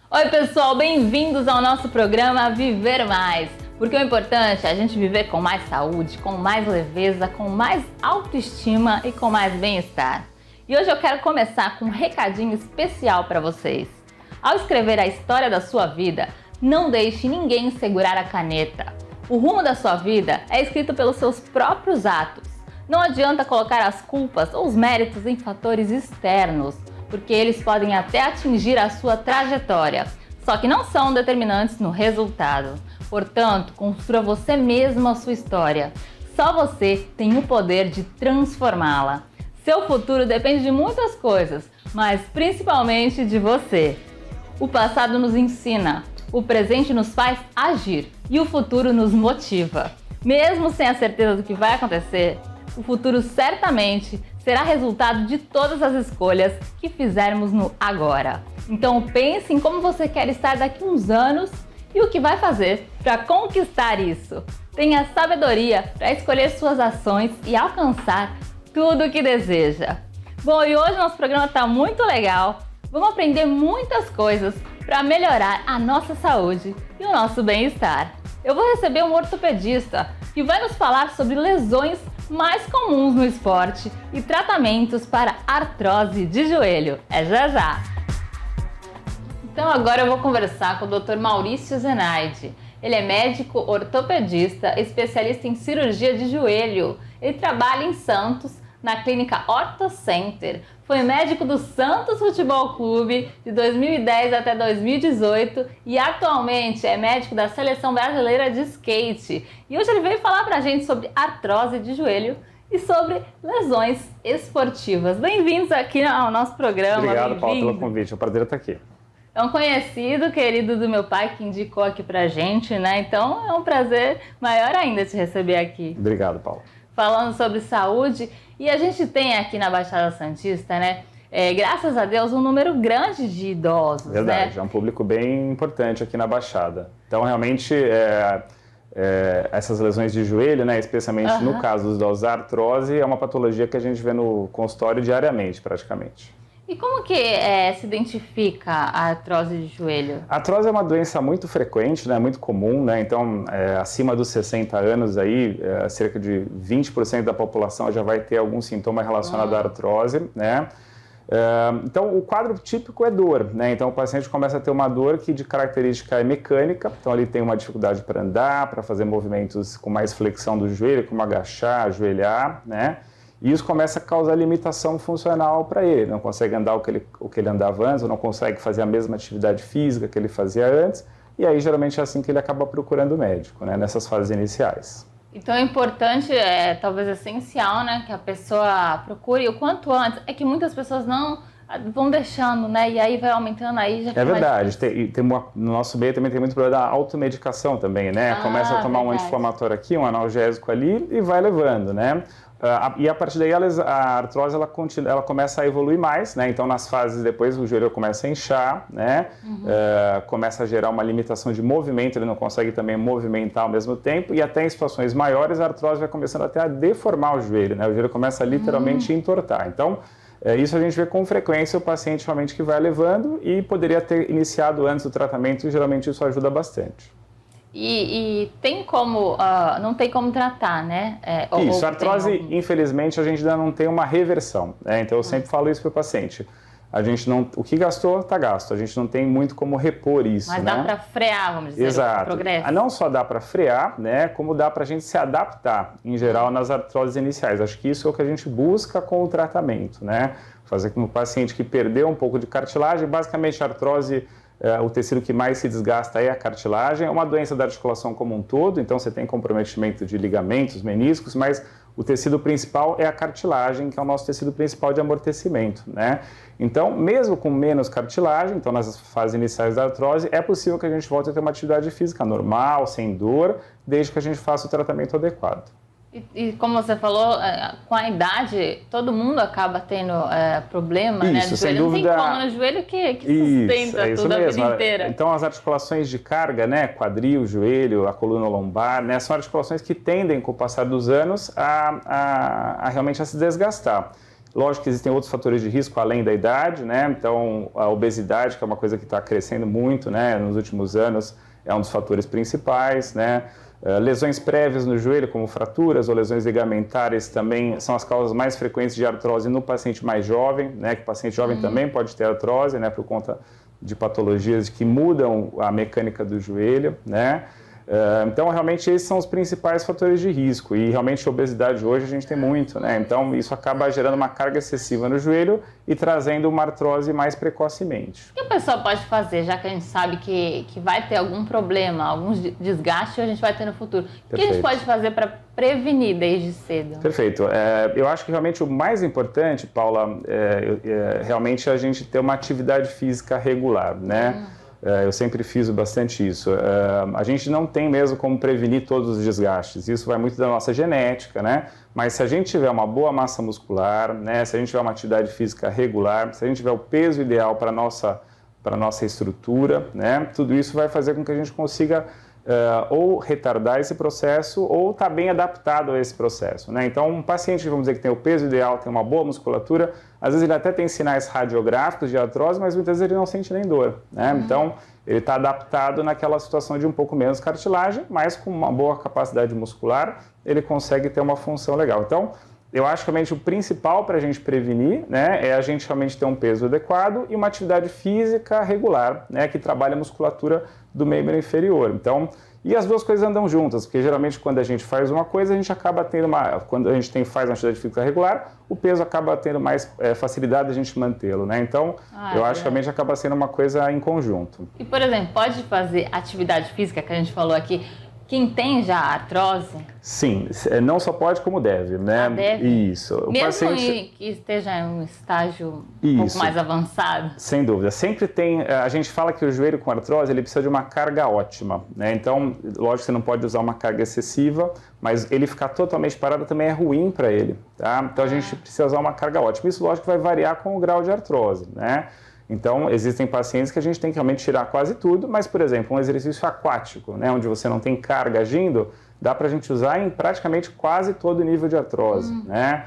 Oi pessoal, bem-vindos ao nosso programa Viver Mais, porque o importante é a gente viver com mais saúde, com mais leveza, com mais autoestima e com mais bem-estar. E hoje eu quero começar com um recadinho especial para vocês. Ao escrever a história da sua vida, não deixe ninguém segurar a caneta. O rumo da sua vida é escrito pelos seus próprios atos. Não adianta colocar as culpas ou os méritos em fatores externos, porque eles podem até atingir a sua trajetória, só que não são determinantes no resultado. Portanto, construa você mesmo a sua história. Só você tem o poder de transformá-la. Seu futuro depende de muitas coisas, mas principalmente de você. O passado nos ensina, o presente nos faz agir e o futuro nos motiva. Mesmo sem a certeza do que vai acontecer, o futuro certamente será resultado de todas as escolhas que fizermos no agora. Então pense em como você quer estar daqui a uns anos e o que vai fazer para conquistar isso. Tenha sabedoria para escolher suas ações e alcançar tudo o que deseja. Bom, e hoje nosso programa está muito legal. Vamos aprender muitas coisas para melhorar a nossa saúde e o nosso bem-estar. Eu vou receber um ortopedista que vai nos falar sobre lesões mais comuns no esporte e tratamentos para artrose de joelho. É já já! Então agora eu vou conversar com o Dr. Maurício Zenaide. Ele é médico ortopedista, especialista em cirurgia de joelho. Ele trabalha em Santos, na clínica Ortho Center. Foi médico do Santos Futebol Clube de 2010 até 2018 e atualmente é médico da Seleção Brasileira de Skate. E hoje ele veio falar pra gente sobre artrose de joelho e sobre lesões esportivas. Bem-vindos aqui ao nosso programa. Obrigado, Paulo, pelo convite. É um prazer estar aqui. É um conhecido, querido do meu pai que indicou aqui pra gente, né? Então é um prazer maior ainda te receber aqui. Obrigado, Paulo. Falando sobre saúde, e a gente tem aqui na Baixada Santista, né, graças a Deus, um número grande de idosos. Verdade, né? É um público bem importante aqui na Baixada. Então, realmente, essas lesões de joelho, né, especialmente no caso dos idosos, a artrose é uma patologia que a gente vê no consultório diariamente, praticamente. E como que se identifica a artrose de joelho? A artrose é uma doença muito frequente, né, muito comum, né, então acima dos 60 anos, aí, cerca de 20% da população já vai ter algum sintoma relacionado à artrose, né. Então o quadro típico é dor, né, então o paciente começa a ter uma dor que de característica é mecânica, então ele tem uma dificuldade para andar, para fazer movimentos com mais flexão do joelho, como agachar, ajoelhar, né. E isso começa a causar limitação funcional para ele, não consegue andar o que ele andava antes, ou não consegue fazer a mesma atividade física que ele fazia antes, e aí geralmente é assim que ele acaba procurando o médico, né, nessas fases iniciais. Então é importante, talvez essencial, né, que a pessoa procure o quanto antes. É que muitas pessoas não vão deixando, né, e aí vai aumentando, aí já fica verdade, no nosso meio também tem muito problema da automedicação também, né, começa a tomar um anti-inflamatório aqui, um analgésico ali e vai levando, né. E a partir daí a artrose ela começa a evoluir mais, né? Então nas fases depois o joelho começa a inchar, né? Começa a gerar uma limitação de movimento, ele não consegue também movimentar ao mesmo tempo e até em situações maiores a artrose vai começando até a deformar o joelho, né? O joelho começa a literalmente entortar. Então isso a gente vê com frequência o paciente realmente que vai levando e poderia ter iniciado antes do tratamento e geralmente isso ajuda bastante. E tem como, não tem como tratar, né? Isso, a artrose, infelizmente, a gente ainda não tem uma reversão, né? Então eu sempre falo isso para o paciente. A gente não, o que gastou, está gasto. A gente não tem muito como repor isso, Mas né? dá para frear, vamos dizer, Exato. o progresso. Não só dá para frear, né? Como dá para a gente se adaptar, em geral, nas artroses iniciais. Acho que isso é o que a gente busca com o tratamento, né? Fazer com que o paciente que perdeu um pouco de cartilagem, basicamente a artrose, o tecido que mais se desgasta é a cartilagem, é uma doença da articulação como um todo, então você tem comprometimento de ligamentos, meniscos, mas o tecido principal é a cartilagem, que é o nosso tecido principal de amortecimento, né? Então, mesmo com menos cartilagem, então nas fases iniciais da artrose, é possível que a gente volte a ter uma atividade física normal, sem dor, desde que a gente faça o tratamento adequado. E como você falou, com a idade, todo mundo acaba tendo problema, isso, né, de sem joelho. dúvida. Não tem como no joelho que sustenta isso tudo a mesmo. vida inteira. Então, as articulações de carga, né, quadril, joelho, a coluna lombar, né, são articulações que tendem, com o passar dos anos, a realmente a se desgastar. Lógico que existem outros fatores de risco além da idade, né? Então, a obesidade, que é uma coisa que está crescendo muito, né, nos últimos anos, é um dos fatores principais, né? Lesões prévias no joelho, como fraturas ou lesões ligamentares, também são as causas mais frequentes de artrose no paciente mais jovem, né? Que o paciente jovem também pode ter artrose, né? Por conta de patologias que mudam a mecânica do joelho, né? Então, realmente, esses são os principais fatores de risco e, realmente, a obesidade hoje a gente tem muito, né? Então, isso acaba gerando uma carga excessiva no joelho e trazendo uma artrose mais precocemente. O que a pessoa pode fazer, já que a gente sabe que vai ter algum problema, alguns desgastes a gente vai ter no futuro? O que a gente pode fazer para prevenir desde cedo? Perfeito. Eu acho que, realmente, o mais importante, Paula, realmente a gente ter uma atividade física regular, né? Eu sempre fiz bastante isso. A gente não tem mesmo como prevenir todos os desgastes. Isso vai muito da nossa genética, né? Mas se a gente tiver uma boa massa muscular, né? Se a gente tiver uma atividade física regular, se a gente tiver o peso ideal para a nossa estrutura, né? Tudo isso vai fazer com que a gente consiga ou retardar esse processo ou estar bem adaptado a esse processo, né? Então, um paciente, vamos dizer, que tem o peso ideal, tem uma boa musculatura, às vezes ele até tem sinais radiográficos de artrose, mas muitas vezes ele não sente nem dor, né? Então, ele está adaptado naquela situação de um pouco menos cartilagem, mas com uma boa capacidade muscular, ele consegue ter uma função legal. Então, eu acho que realmente o principal para a gente prevenir, né, é a gente realmente ter um peso adequado e uma atividade física regular, né, que trabalha a musculatura do membro inferior. Então, e as duas coisas andam juntas, porque geralmente quando a gente faz uma coisa, a gente acaba tendo quando a gente faz uma atividade física regular, o peso acaba tendo mais facilidade de a gente mantê-lo, né? Então, eu acho que realmente acaba sendo uma coisa em conjunto. E, por exemplo, pode fazer atividade física, que a gente falou aqui, quem tem já artrose? Sim, não só pode como deve, né? Deve? Isso. O mesmo paciente que esteja em um estágio um pouco mais avançado? Sem dúvida. Sempre tem, a gente fala que o joelho com artrose, ele precisa de uma carga ótima, né? Então, lógico que você não pode usar uma carga excessiva, mas ele ficar totalmente parado também é ruim para ele, tá? Então, a gente precisa usar uma carga ótima. Isso, lógico, vai variar com o grau de artrose, né? Então, existem pacientes que a gente tem que realmente tirar quase tudo, mas, por exemplo, um exercício aquático, né, onde você não tem carga agindo, dá para a gente usar em praticamente quase todo nível de artrose, né?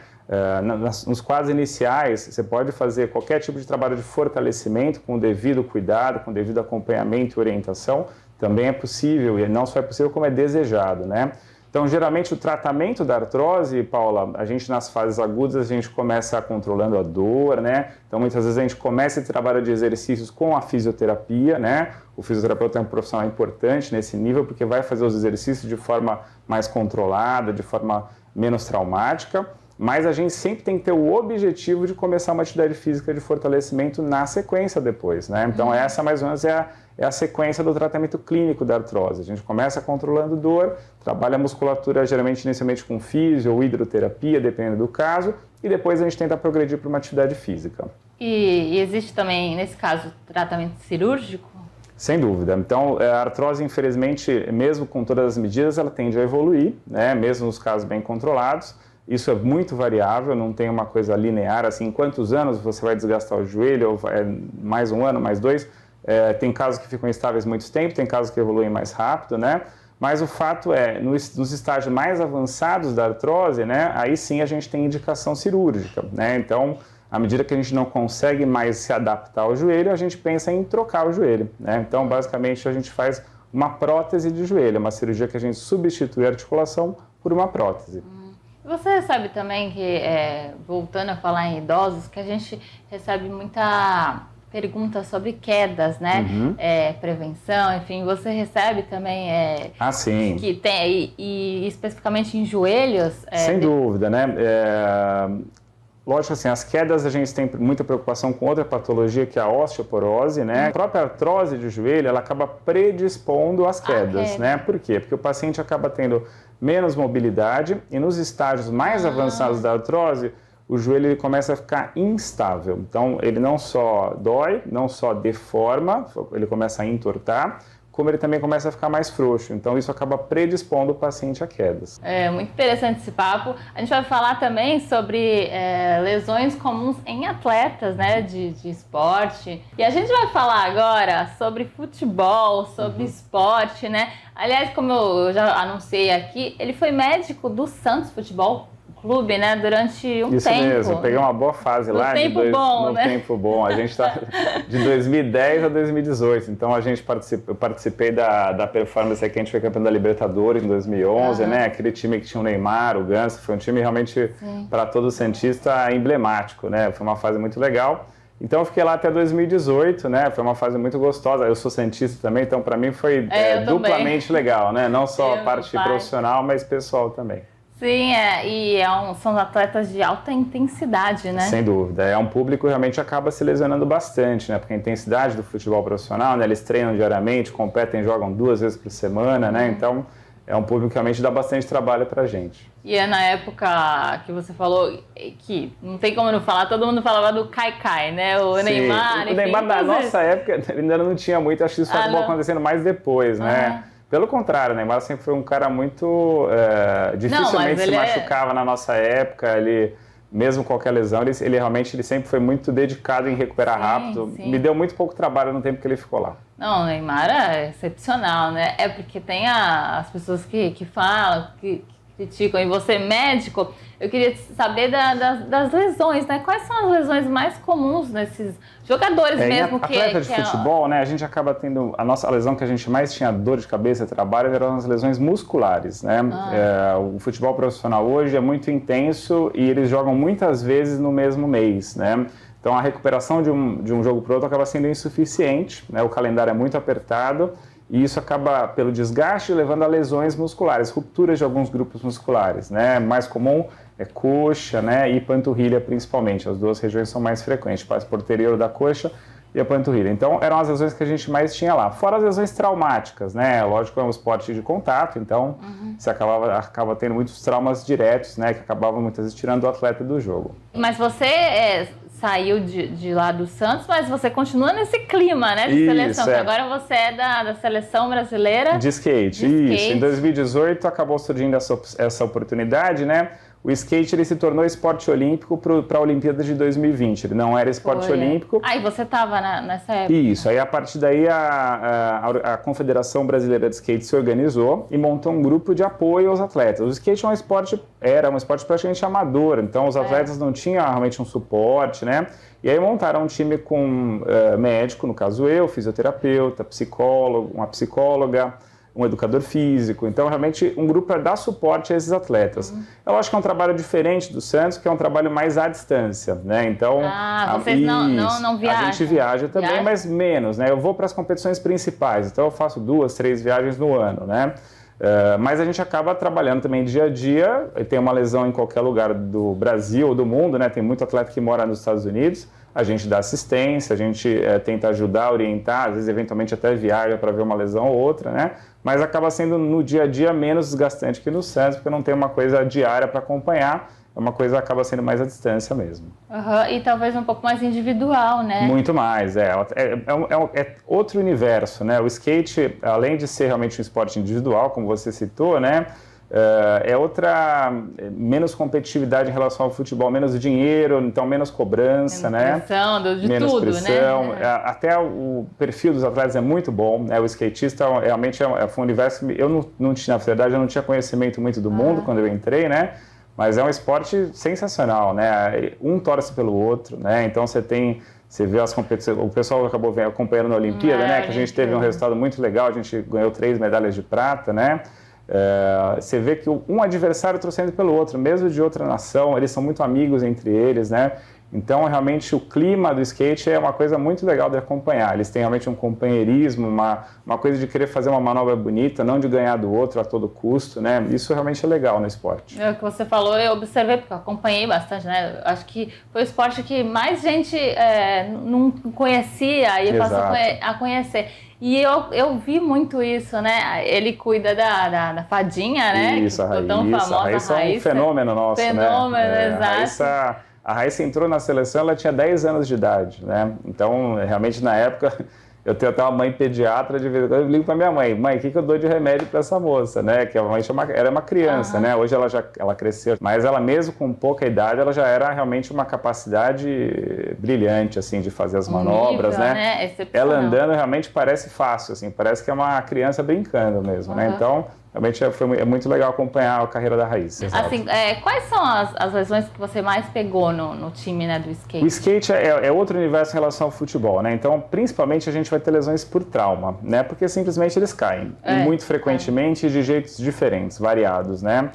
Nos quadros iniciais, você pode fazer qualquer tipo de trabalho de fortalecimento com o devido cuidado, com o devido acompanhamento e orientação, também é possível, e não só é possível, como é desejado, né? Então, geralmente, o tratamento da artrose, Paula, a gente nas fases agudas, a gente começa controlando a dor, né? Então, muitas vezes a gente começa esse trabalho de exercícios com a fisioterapia, né? O fisioterapeuta é um profissional importante nesse nível, porque vai fazer os exercícios de forma mais controlada, de forma menos traumática, mas a gente sempre tem que ter o objetivo de começar uma atividade física de fortalecimento na sequência depois, né? Então, essa mais ou menos é a sequência do tratamento clínico da artrose. A gente começa controlando dor, trabalha a musculatura geralmente inicialmente com físio ou hidroterapia, dependendo do caso, e depois a gente tenta progredir para uma atividade física. E existe também, nesse caso, tratamento cirúrgico? Sem dúvida. Então, a artrose, infelizmente, mesmo com todas as medidas, ela tende a evoluir, né? Mesmo nos casos bem controlados. Isso é muito variável, não tem uma coisa linear, assim, em quantos anos você vai desgastar o joelho, ou mais um ano, mais dois. Tem casos que ficam estáveis muito tempo, tem casos que evoluem mais rápido, né? Mas o fato é, nos estágios mais avançados da artrose, né, aí sim a gente tem indicação cirúrgica, né? Então, à medida que a gente não consegue mais se adaptar ao joelho, a gente pensa em trocar o joelho, né? Então, basicamente, a gente faz uma prótese de joelho, uma cirurgia que a gente substitui a articulação por uma prótese. Você recebe também que, voltando a falar em idosos, que a gente recebe muita pergunta sobre quedas, né? Prevenção, enfim, você recebe também sim. Que tem e especificamente em joelhos? Sem dúvida, né? Lógico, assim, as quedas a gente tem muita preocupação com outra patologia que é a osteoporose, né? A própria artrose de joelho, ela acaba predispondo às quedas, né? Por quê? Porque o paciente acaba tendo menos mobilidade e nos estágios mais avançados da artrose, o joelho ele começa a ficar instável. Então, ele não só dói, não só deforma, ele começa a entortar, como ele também começa a ficar mais frouxo. Então, isso acaba predispondo o paciente a quedas. É muito interessante esse papo. A gente vai falar também sobre lesões comuns em atletas, né, de esporte. E a gente vai falar agora sobre futebol, sobre esporte, né? Aliás, como eu já anunciei aqui, ele foi médico do Santos Futebol clube, né, durante um Isso tempo. Isso mesmo, peguei uma boa fase lá. Tempo bom, né? Tempo bom. A gente está de 2010 a 2018, então eu participei da performance que a gente foi campeão da Libertadores em 2011, né? Aquele time que tinha o Neymar, o Ganso, foi um time realmente, para todo santista, emblemático, né? Foi uma fase muito legal. Então eu fiquei lá até 2018, né? Foi uma fase muito gostosa. Eu sou santista também, então para mim foi duplamente legal, né? Não só a parte profissional, mas pessoal também. Sim, são atletas de alta intensidade, né? Sem dúvida. É um público que realmente acaba se lesionando bastante, né? Porque a intensidade do futebol profissional, né? Eles treinam diariamente, competem, jogam 2 vezes por semana, né? Então é um público que realmente dá bastante trabalho pra gente. E é na época que você falou que não tem como não falar, todo mundo falava do Kaikai, né? O Neymar, o Neymar na nossa época ainda não tinha muito, acho que isso acabou acontecendo mais depois, né? Pelo contrário, o Neymar sempre foi um cara muito... dificilmente se machucava na nossa época, ele... Mesmo qualquer lesão, ele realmente sempre foi muito dedicado em recuperar rápido. Sim. Me deu muito pouco trabalho no tempo que ele ficou lá. Não, o Neymar é excepcional, né? É porque tem as pessoas que falam, que criticam. E você, médico, eu queria saber das lesões, né? Quais são as lesões mais comuns nesses jogadores mesmo? Atleta de futebol, né? A gente acaba tendo... A lesão que a gente mais tinha dor de cabeça e trabalho eram as lesões musculares, né? O futebol profissional hoje é muito intenso e eles jogam muitas vezes no mesmo mês, né? Então a recuperação de um jogo para o outro acaba sendo insuficiente, né? O calendário é muito apertado e isso acaba, pelo desgaste, levando a lesões musculares, rupturas de alguns grupos musculares, né? Mais comum é coxa, né? E panturrilha principalmente, as 2 regiões são mais frequentes, a posterior da coxa e a panturrilha. Então eram as lesões que a gente mais tinha lá, fora as lesões traumáticas, né? Lógico, é um esporte de contato, então você acaba tendo muitos traumas diretos, né? Que acabavam muitas vezes tirando o atleta do jogo. Mas você saiu de lá do Santos, mas você continua nesse clima, né, de seleção. Que agora você é da seleção brasileira de skate. Isso. Em 2018 acabou surgindo essa oportunidade, né? O skate ele se tornou esporte olímpico para a Olimpíada de 2020. Ele não era esporte olímpico. Aí você estava nessa época. Isso. Aí a partir daí a Confederação Brasileira de Skate se organizou e montou um grupo de apoio aos atletas. O skate era um esporte praticamente amador, então os atletas não tinham realmente um suporte, né? E aí montaram um time com médico, no caso eu, fisioterapeuta, psicólogo, uma psicóloga, um educador físico, então realmente um grupo para dar suporte a esses atletas. Eu acho que é um trabalho diferente do Santos, que é um trabalho mais à distância, né? Então, vocês não viajam? A gente viaja também, mas menos, né? Eu vou para as competições principais, então eu faço 2, 3 viagens no ano, né? Mas a gente acaba trabalhando também dia a dia, tem uma lesão em qualquer lugar do Brasil ou do mundo, né? Tem muito atleta que mora nos Estados Unidos, a gente dá assistência, a gente tenta ajudar, orientar, às vezes eventualmente até viaja para ver uma lesão ou outra, né? Mas acaba sendo no dia a dia menos desgastante que no Santos, porque não tem uma coisa diária para acompanhar, é uma coisa que acaba sendo mais à distância mesmo. E talvez um pouco mais individual, né? Muito mais, é outro universo, né? O skate, além de ser realmente um esporte individual, como você citou, né? Menos competitividade em relação ao futebol, menos dinheiro, então menos cobrança, menos pressão, menos tudo, pressão, né? Até o perfil dos atletas é muito bom, né? O skatista realmente foi um universo que eu não tinha, na verdade, eu não tinha conhecimento muito do mundo quando eu entrei, né? Mas é um esporte sensacional, né? Um torce pelo outro, né? Então você vê as competições, o pessoal acabou acompanhando na Olimpíada, né? Que a gente teve um resultado muito legal, a gente ganhou 3 medalhas de prata, né? Você vê que um adversário torcendo pelo outro, mesmo de outra nação, eles são muito amigos entre eles, né? Então, realmente, o clima do skate é uma coisa muito legal de acompanhar. Eles têm realmente um companheirismo, uma coisa de querer fazer uma manobra bonita, não de ganhar do outro a todo custo, né? Isso realmente é legal no esporte. É o que você falou, eu observei, porque eu acompanhei bastante, né? Acho que foi o esporte que mais gente não conhecia e passou a conhecer. E eu vi muito isso, né? Ele cuida da fadinha, né? Isso, que ficou tão famosa, a Raíssa é um fenômeno nosso, né? Exato. A Raíssa entrou na seleção, ela tinha 10 anos de idade, né? Então, realmente, na época, eu tenho até uma mãe pediatra, de vez em quando eu ligo para minha mãe, o que eu dou de remédio para essa moça, né? Que realmente era uma criança, né? Hoje ela cresceu, mas ela mesmo com pouca idade, ela já era realmente uma capacidade brilhante, assim, de fazer as manobras, né? Ela andando realmente parece fácil, assim, parece que é uma criança brincando mesmo, né? Então, realmente é muito legal acompanhar a carreira da Raíssa. Assim, quais são as lesões que você mais pegou no time, né, do skate? O skate é outro universo em relação ao futebol, né? Então, principalmente, a gente vai ter lesões por trauma, né? Porque simplesmente eles caem. E muito frequentemente de jeitos diferentes, variados, né?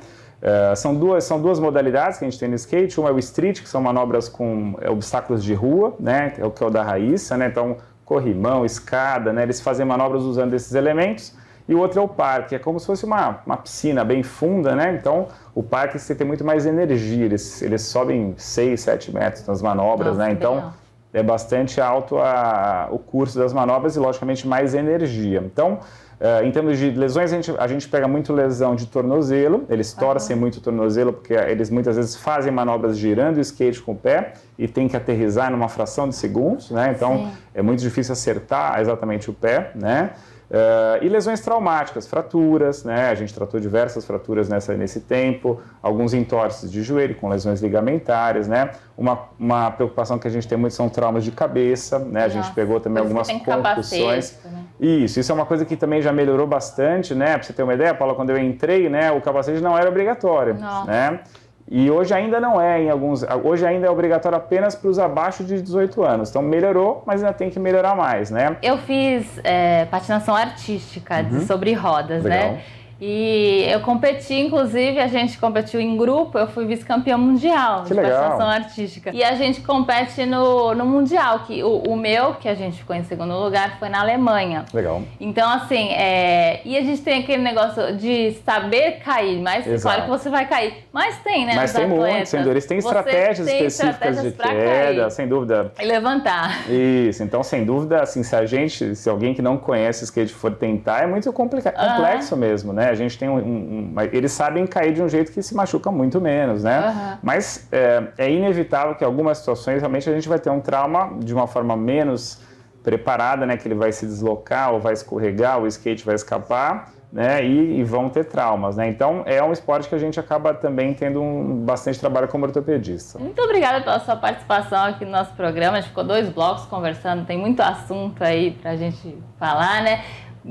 São duas modalidades que a gente tem no skate. Uma é o street, que são manobras com obstáculos de rua, né? Que é o da Raíssa, né? Então, corrimão, escada, né? Eles fazem manobras usando esses elementos. E o outro é o parque, é como se fosse uma piscina bem funda, né? Então, o parque você tem muito mais energia, eles sobem 6, 7 metros nas manobras, né? Então, é bastante alto o curso das manobras e, logicamente, mais energia. Então, em termos de lesões, a gente pega muito lesão de tornozelo, eles torcem muito o tornozelo porque eles muitas vezes fazem manobras girando o skate com o pé e tem que aterrissar numa fração de segundos, né? Então, é muito difícil acertar exatamente o pé, né? E lesões traumáticas, fraturas, né? A gente tratou diversas fraturas nesse tempo, alguns entorses de joelho com lesões ligamentárias, né? Uma preocupação que a gente tem muito são traumas de cabeça, né? A gente pegou também algumas concussões. Isso é uma coisa que também já melhorou bastante, né? Para você ter uma ideia, Paula, quando eu entrei, né, o capacete não era obrigatório, né? E hoje ainda não é, hoje ainda é obrigatório apenas para os abaixo de 18 anos. Então melhorou, mas ainda tem que melhorar mais, né? Eu fiz patinação artística sobre rodas, Legal. né? E eu competi, inclusive, a gente competiu em grupo, eu fui vice-campeã mundial de patinação artística. E a gente compete no mundial, que o meu, que a gente ficou em segundo lugar, foi na Alemanha. Legal. Então, assim, e a gente tem aquele negócio de saber cair, mas claro que você vai cair. Mas tem, né? Mas tem muito, sem dúvida. Eles têm estratégias específicas de queda, sem dúvida. E levantar. Isso, então, sem dúvida, assim, se alguém que não conhece skate for tentar, é muito complexo mesmo, né? A gente tem eles sabem cair de um jeito que se machuca muito menos, né? Mas é inevitável que em algumas situações realmente a gente vai ter um trauma de uma forma menos preparada, né? Que ele vai se deslocar ou vai escorregar, o skate vai escapar, né? E vão ter traumas, né? Então é um esporte que a gente acaba também tendo bastante trabalho como ortopedista. Muito obrigada pela sua participação aqui no nosso programa. A gente ficou 2 blocos conversando, tem muito assunto aí pra gente falar, né?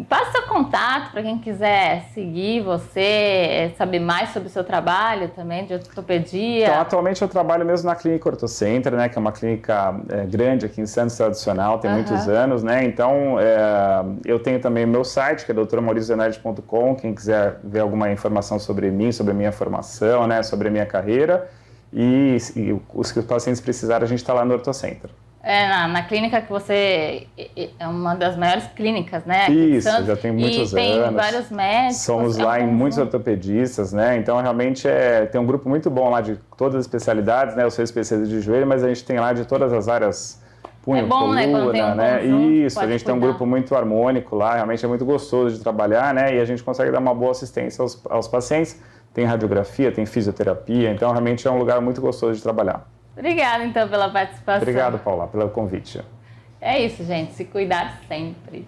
Passa seu contato para quem quiser seguir você, saber mais sobre o seu trabalho também, de ortopedia. Então, atualmente eu trabalho mesmo na Clínica Ortocenter, né, que é uma clínica grande aqui em Santos, tradicional, tem muitos anos, né? Então, eu tenho também o meu site, que é doutormaurizozenardi.com, quem quiser ver alguma informação sobre mim, sobre a minha formação, né, sobre a minha carreira. E os que os pacientes precisarem, a gente está lá no Ortocenter. Na clínica que você é uma das maiores clínicas, né? Isso, já tem muitos anos. E tem vários médicos. Somos lá em muitos ortopedistas, né? Então, realmente, tem um grupo muito bom lá de todas as especialidades, né? Eu sou especialista de joelho, mas a gente tem lá de todas as áreas, punho, coluna, né? Isso, a gente tem um grupo muito harmônico lá, realmente é muito gostoso de trabalhar, né? E a gente consegue dar uma boa assistência aos pacientes. Tem radiografia, tem fisioterapia, então realmente é um lugar muito gostoso de trabalhar. Obrigada, então, pela participação. Obrigado, Paula, pelo convite. É isso, gente. Se cuidar sempre.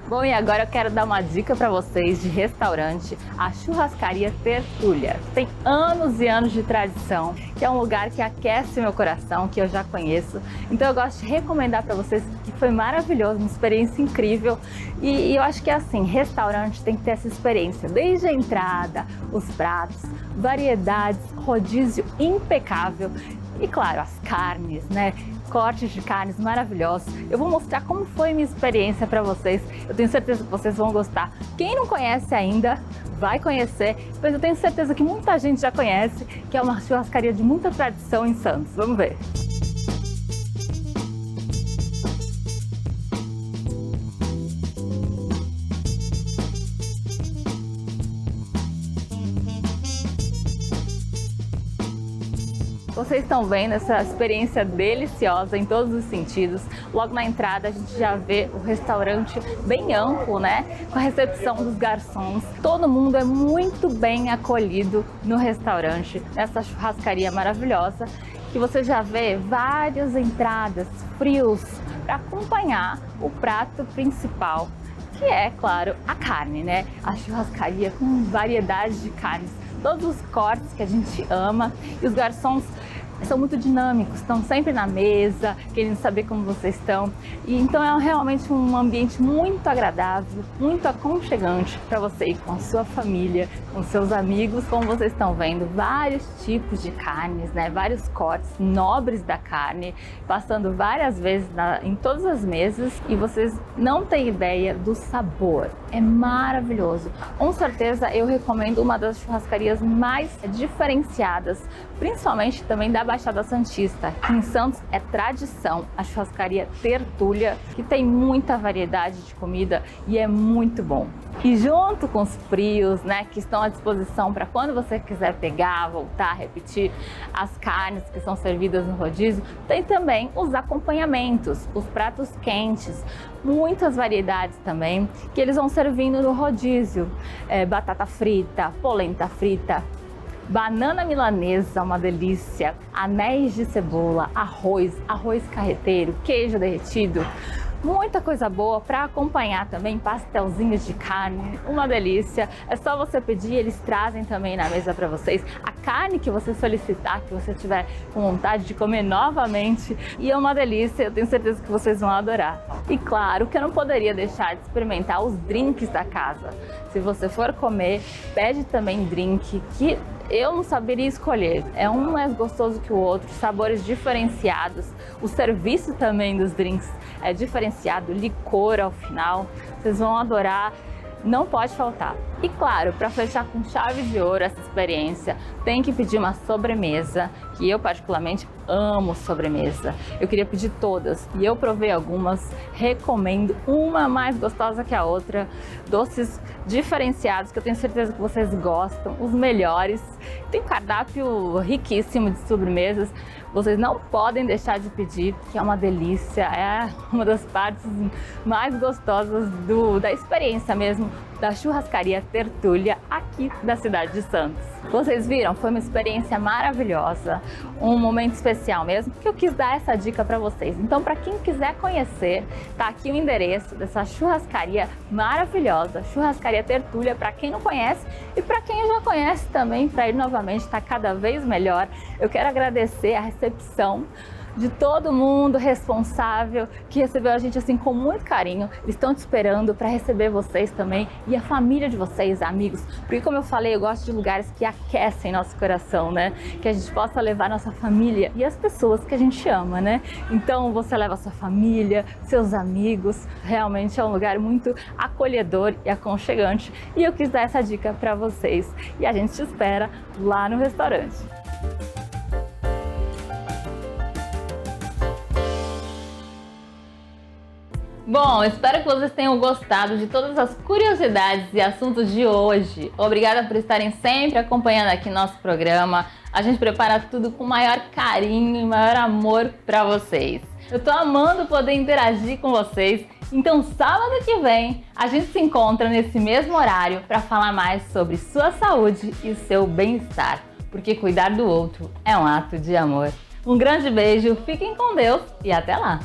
Bom, e agora eu quero dar uma dica para vocês de restaurante, a Churrascaria Tertúlia. Tem anos e anos de tradição, que é um lugar que aquece meu coração, que eu já conheço. Então eu gosto de recomendar para vocês que foi maravilhoso, uma experiência incrível. E eu acho que é assim, restaurante tem que ter essa experiência, desde a entrada, os pratos, variedades, rodízio impecável. E claro, as carnes, né? Cortes de carnes maravilhosos. Eu vou mostrar como foi minha experiência para vocês. Eu tenho certeza que vocês vão gostar. Quem não conhece ainda, vai conhecer. Pois eu tenho certeza que muita gente já conhece, que é uma churrascaria de muita tradição em Santos. Vamos ver. Vocês estão vendo essa experiência deliciosa em todos os sentidos. Logo na entrada a gente já vê o restaurante bem amplo, né? Com a recepção dos garçons. Todo mundo é muito bem acolhido no restaurante, nessa churrascaria maravilhosa. E você já vê várias entradas, frios, para acompanhar o prato principal, que é, claro, a carne, né? A churrascaria com variedade de carnes. Todos os cortes que a gente ama, e os garçons são muito dinâmicos, estão sempre na mesa, querendo saber como vocês estão. E então é realmente um ambiente muito agradável, muito aconchegante para você ir com a sua família, com seus amigos. Como vocês estão vendo, vários tipos de carnes, né? Vários cortes nobres da carne, passando várias vezes em todas as mesas, e vocês não têm ideia do sabor. É maravilhoso. Com certeza eu recomendo uma das churrascarias mais diferenciadas, principalmente também da Baixada Santista. Aqui em Santos é tradição a churrascaria Tertúlia, que tem muita variedade de comida e é muito bom. E junto com os frios, né, que estão à disposição para quando você quiser pegar, voltar, repetir as carnes que são servidas no rodízio, tem também os acompanhamentos, os pratos quentes, muitas variedades também que eles vão servindo no rodízio. Batata frita, polenta frita, banana milanesa, uma delícia, anéis de cebola, arroz carreteiro, queijo derretido. Muita coisa boa para acompanhar também, pastelzinhos de carne, uma delícia. É só você pedir, eles trazem também na mesa para vocês a carne que você solicitar, que você tiver com vontade de comer novamente. E é uma delícia, eu tenho certeza que vocês vão adorar. E claro que eu não poderia deixar de experimentar os drinks da casa. Se você for comer, pede também drink, que eu não saberia escolher. É um mais gostoso que o outro, sabores diferenciados. O serviço também dos drinks é diferenciado, licor ao final. Vocês vão adorar, não pode faltar. E claro, para fechar com chave de ouro essa experiência, tem que pedir uma sobremesa, que eu particularmente amo sobremesa. Eu queria pedir todas e eu provei algumas, recomendo, uma mais gostosa que a outra. Doces diferenciados que eu tenho certeza que vocês gostam, os melhores. Tem um cardápio riquíssimo de sobremesas. Vocês não podem deixar de pedir, que é uma delícia, é uma das partes mais gostosas da experiência mesmo, da churrascaria Tertúlia aqui da cidade de Santos. Vocês viram? Foi uma experiência maravilhosa, um momento especial mesmo, que eu quis dar essa dica para vocês. Então, para quem quiser conhecer, tá aqui o endereço dessa churrascaria maravilhosa, Churrascaria Tertúlia, para quem não conhece e para quem já conhece também, para ir novamente, tá cada vez melhor. Eu quero agradecer a recepção de todo mundo responsável que recebeu a gente assim com muito carinho. Eles estão te esperando para receber vocês também e a família de vocês, amigos, porque como eu falei, eu gosto de lugares que aquecem nosso coração, né? Que a gente possa levar nossa família e as pessoas que a gente ama, né? Então você leva a sua família, seus amigos, realmente é um lugar muito acolhedor e aconchegante, e eu quis dar essa dica para vocês e a gente te espera lá no restaurante. Bom, espero que vocês tenham gostado de todas as curiosidades e assuntos de hoje. Obrigada por estarem sempre acompanhando aqui nosso programa. A gente prepara tudo com maior carinho e maior amor para vocês. Eu tô amando poder interagir com vocês. Então, sábado que vem, a gente se encontra nesse mesmo horário para falar mais sobre sua saúde e seu bem-estar. Porque cuidar do outro é um ato de amor. Um grande beijo, fiquem com Deus e até lá!